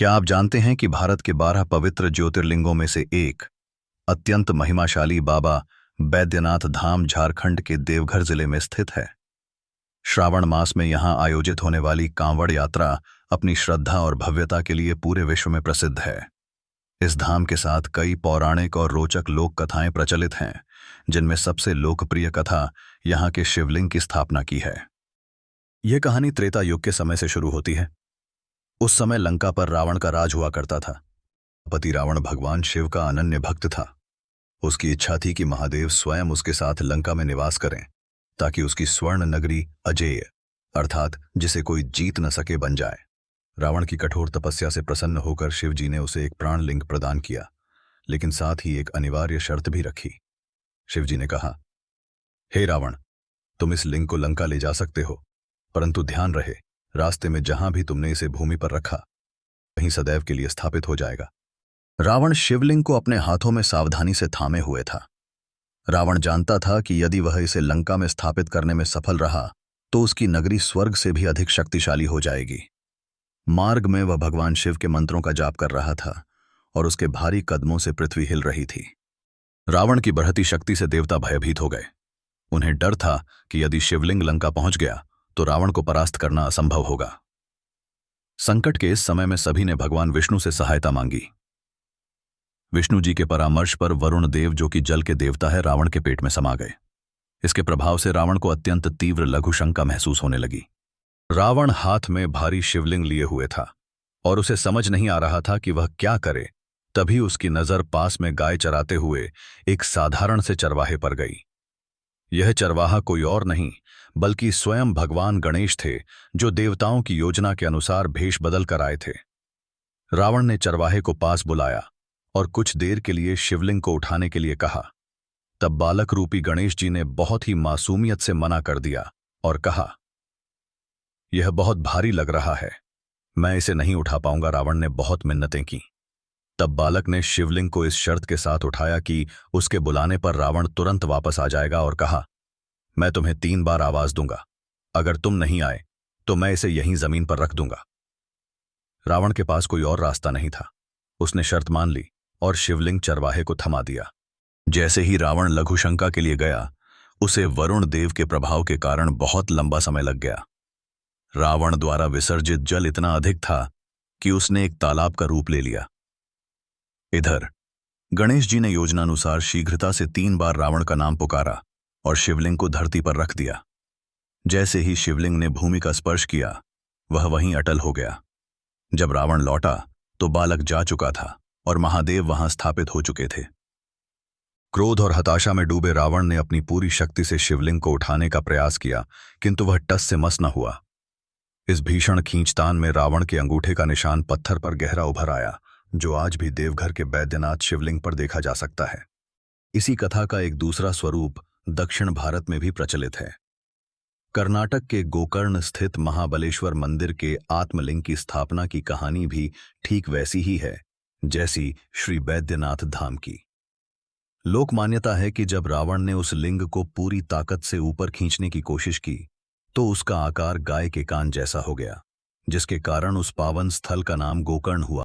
क्या आप जानते हैं कि भारत के 12 पवित्र ज्योतिर्लिंगों में से एक अत्यंत महिमाशाली बाबा बैद्यनाथ धाम झारखंड के देवघर जिले में स्थित है। श्रावण मास में यहां आयोजित होने वाली कांवड़ यात्रा अपनी श्रद्धा और भव्यता के लिए पूरे विश्व में प्रसिद्ध है। इस धाम के साथ कई पौराणिक और रोचक लोक कथाएं प्रचलित हैं, जिनमें सबसे लोकप्रिय कथा यहां के शिवलिंग की स्थापना की है। यह कहानी त्रेता युग के समय से शुरू होती है। उस समय लंका पर रावण का राज हुआ करता था। पति रावण भगवान शिव का अनन्य भक्त था। उसकी इच्छा थी कि महादेव स्वयं उसके साथ लंका में निवास करें, ताकि उसकी स्वर्ण नगरी अजेय अर्थात जिसे कोई जीत न सके बन जाए। रावण की कठोर तपस्या से प्रसन्न होकर शिव जी ने उसे एक प्राण लिंग प्रदान किया, लेकिन साथ ही एक अनिवार्य शर्त भी रखी। शिव जी ने कहा, हे रावण, तुम इस लिंग को लंका ले जा सकते हो, परंतु ध्यान रहे, रास्ते में जहां भी तुमने इसे भूमि पर रखा वहीं सदैव के लिए स्थापित हो जाएगा। रावण शिवलिंग को अपने हाथों में सावधानी से थामे हुए था। रावण जानता था कि यदि वह इसे लंका में स्थापित करने में सफल रहा तो उसकी नगरी स्वर्ग से भी अधिक शक्तिशाली हो जाएगी। मार्ग में वह भगवान शिव के मंत्रों का जाप कर रहा था और उसके भारी कदमों से पृथ्वी हिल रही थी। रावण की बढ़ती शक्ति से देवता भयभीत हो गए। उन्हें डर था कि यदि शिवलिंग लंका पहुंच गया तो रावण को परास्त करना असंभव होगा। संकट के इस समय में सभी ने भगवान विष्णु से सहायता मांगी। विष्णु जी के परामर्श पर वरुण देव, जो कि जल के देवता है, रावण के पेट में समा गए। इसके प्रभाव से रावण को अत्यंत तीव्र लघुशंका महसूस होने लगी। रावण हाथ में भारी शिवलिंग लिए हुए था और उसे समझ नहीं आ रहा था कि वह क्या करे। तभी उसकी नजर पास में गाय चराते हुए एक साधारण से चरवाहे पर गई। यह चरवाहा कोई और नहीं बल्कि स्वयं भगवान गणेश थे, जो देवताओं की योजना के अनुसार भेष बदल कर आए थे। रावण ने चरवाहे को पास बुलाया और कुछ देर के लिए शिवलिंग को उठाने के लिए कहा। तब बालक रूपी गणेश जी ने बहुत ही मासूमियत से मना कर दिया और कहा, यह बहुत भारी लग रहा है, मैं इसे नहीं उठा पाऊंगा। रावण ने बहुत मिन्नतें की। तब बालक ने शिवलिंग को इस शर्त के साथ उठाया कि उसके बुलाने पर रावण तुरंत वापस आ जाएगा और कहा, मैं तुम्हें 3 बार आवाज दूंगा, अगर तुम नहीं आए तो मैं इसे यहीं जमीन पर रख दूंगा। रावण के पास कोई और रास्ता नहीं था। उसने शर्त मान ली और शिवलिंग चरवाहे को थमा दिया। जैसे ही रावण लघुशंका के लिए गया, उसे वरुण देव के प्रभाव के कारण बहुत लंबा समय लग गया। रावण द्वारा विसर्जित जल इतना अधिक था कि उसने एक तालाब का रूप ले लिया। इधर गणेश जी ने योजनानुसार शीघ्रता से 3 बार रावण का नाम पुकारा और शिवलिंग को धरती पर रख दिया। जैसे ही शिवलिंग ने भूमि का स्पर्श किया, वह वहीं अटल हो गया। जब रावण लौटा तो बालक जा चुका था और महादेव वहां स्थापित हो चुके थे। क्रोध और हताशा में डूबे रावण ने अपनी पूरी शक्ति से शिवलिंग को उठाने का प्रयास किया, किंतु वह टस से मस न हुआ। इस भीषण खींचतान में रावण के अंगूठे का निशान पत्थर पर गहरा उभर आया, जो आज भी देवघर के बैद्यनाथ शिवलिंग पर देखा जा सकता है। इसी कथा का एक दूसरा स्वरूप दक्षिण भारत में भी प्रचलित है। कर्नाटक के गोकर्ण स्थित महाबलेश्वर मंदिर के आत्मलिंग की स्थापना की कहानी भी ठीक वैसी ही है जैसी श्री बैद्यनाथ धाम की। लोक मान्यता है कि जब रावण ने उस लिंग को पूरी ताकत से ऊपर खींचने की कोशिश की तो उसका आकार गाय के कान जैसा हो गया, जिसके कारण उस पावन स्थल का नाम गोकर्ण हुआ।